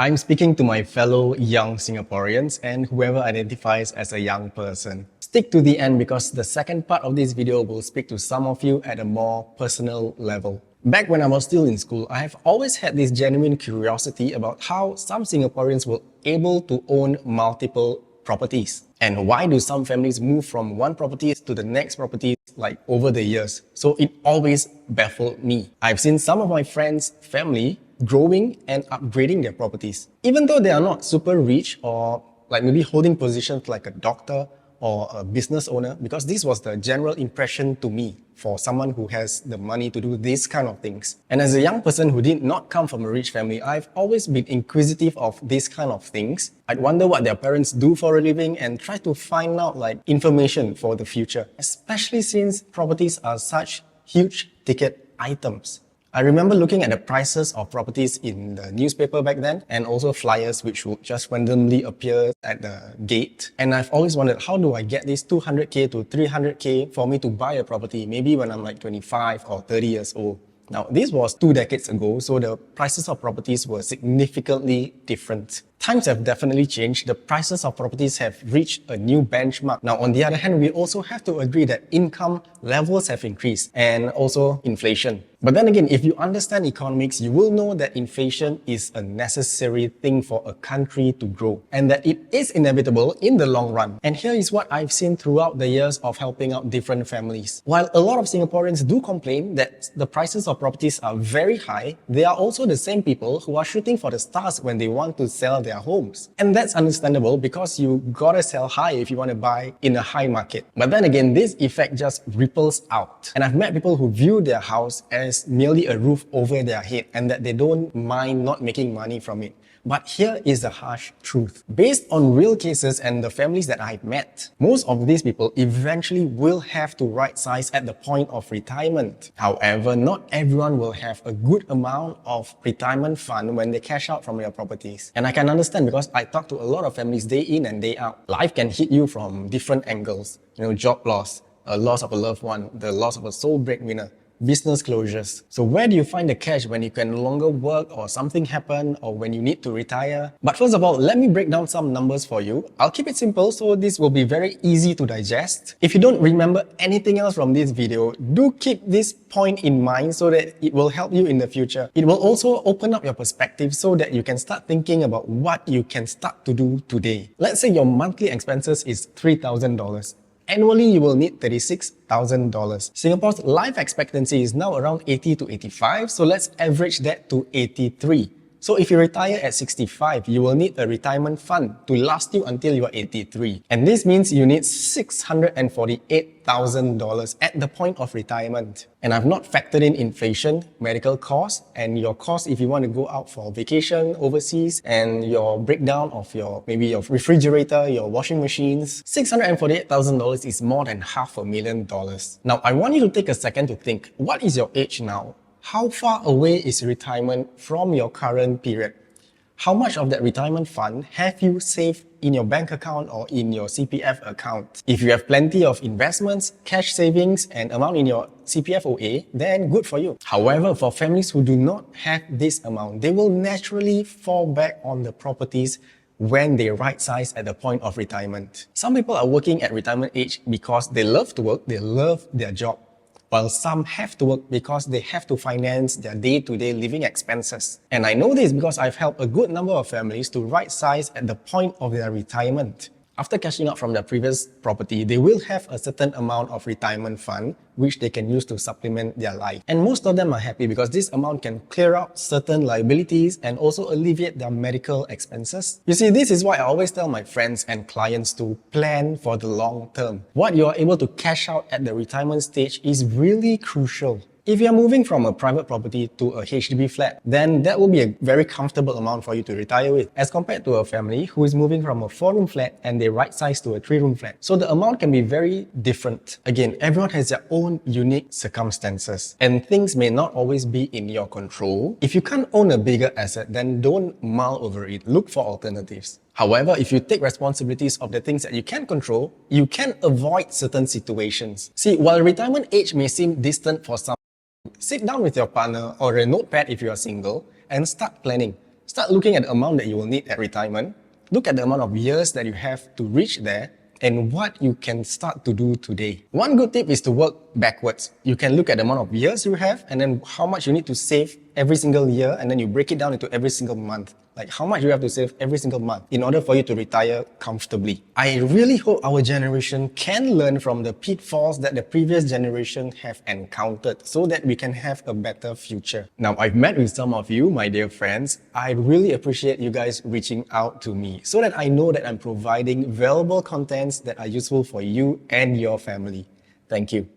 I'm speaking to my fellow young Singaporeans and whoever identifies as a young person. Stick to the end because the second part of this video will speak to some of you at a more personal level. Back when I was still in school, I have always had this genuine curiosity about how some Singaporeans were able to own multiple properties. And why do some families move from one property to the next property like over the years? So it always baffled me. I've seen some of my friends' family growing and upgrading their properties. Even though they are not super rich or like maybe holding positions like a doctor or a business owner, because this was the general impression to me for someone who has the money to do these kind of things. And as a young person who did not come from a rich family, I've always been inquisitive of these kind of things. I'd wonder what their parents do for a living and try to find out like information for the future, especially since properties are such huge ticket items. I remember looking at the prices of properties in the newspaper back then and also flyers which would just randomly appear at the gate. And I've always wondered, how do I get this 200k to 300k for me to buy a property, maybe when I'm like 25 or 30 years old. Now, this was 2 decades ago, so the prices of properties were significantly different. Times have definitely changed. The prices of properties have reached a new benchmark. Now, on the other hand, we also have to agree that income levels have increased and also inflation. But then again, if you understand economics, you will know that inflation is a necessary thing for a country to grow and that it is inevitable in the long run. And here is what I've seen throughout the years of helping out different families. While a lot of Singaporeans do complain that the prices of properties are very high, they are also the same people who are shooting for the stars when they want to sell their homes. And that's understandable because you gotta sell high if you want to buy in a high market. But then again, this effect just ripples out. And I've met people who view their house as merely a roof over their head and that they don't mind not making money from it. But here is the harsh truth. Based on real cases and the families that I've met, most of these people eventually will have to right size at the point of retirement. However, not everyone will have a good amount of retirement fund when they cash out from their properties. And I can understand because I talk to a lot of families day in and day out. Life can hit you from different angles. Job loss, a loss of a loved one, the loss of a sole breadwinner, business closures. So where do you find the cash when you can no longer work or something happen or when you need to retire? But first of all, let me break down some numbers for you. I'll keep it simple so this will be very easy to digest. If you don't remember anything else from this video, do keep this point in mind so that it will help you in the future. It will also open up your perspective so that you can start thinking about what you can start to do today. Let's say your monthly expenses is $3,000. Annually, you will need $36,000. Singapore's life expectancy is now around 80 to 85, so let's average that to 83. So if you retire at 65, you will need a retirement fund to last you until you are 83. And this means you need $648,000 at the point of retirement. And I've not factored in inflation, medical costs, and your costs if you want to go out for vacation overseas, and your breakdown of maybe your refrigerator, your washing machines. $648,000 is more than $500,000. Now, I want you to take a second to think, what is your age now? How far away is retirement from your current period? How much of that retirement fund have you saved in your bank account or in your CPF account? If you have plenty of investments, cash savings, and amount in your CPF OA, then good for you. However, for families who do not have this amount, they will naturally fall back on the properties when they right size at the point of retirement. Some people are working at retirement age because they love to work, they love their job, while some have to work because they have to finance their day-to-day living expenses. And I know this because I've helped a good number of families to right size at the point of their retirement. After cashing out from their previous property, they will have a certain amount of retirement fund which they can use to supplement their life. And most of them are happy because this amount can clear out certain liabilities and also alleviate their medical expenses. You see, this is why I always tell my friends and clients to plan for the long term. What you are able to cash out at the retirement stage is really crucial. If you are moving from a private property to a HDB flat, then that will be a very comfortable amount for you to retire with, as compared to a family who is moving from a 4-room flat and they right size to a 3-room flat. So the amount can be very different. Again, everyone has their own unique circumstances and things may not always be in your control. If you can't own a bigger asset, then don't mull over it. Look for alternatives. However, if you take responsibilities of the things that you can control, you can avoid certain situations. See, while retirement age may seem distant for some, sit down with your partner or a notepad if you are single and start planning. Start looking at the amount that you will need at retirement. Look at the amount of years that you have to reach there and what you can start to do today. One good tip is to work backwards. You can look at the amount of years you have and then how much you need to save every single year, and then you break it down into every single month. Like how much you have to save every single month in order for you to retire comfortably. I really hope our generation can learn from the pitfalls that the previous generation have encountered so that we can have a better future. Now, I've met with some of you, my dear friends. I really appreciate you guys reaching out to me so that I know that I'm providing valuable contents that are useful for you and your family. Thank you.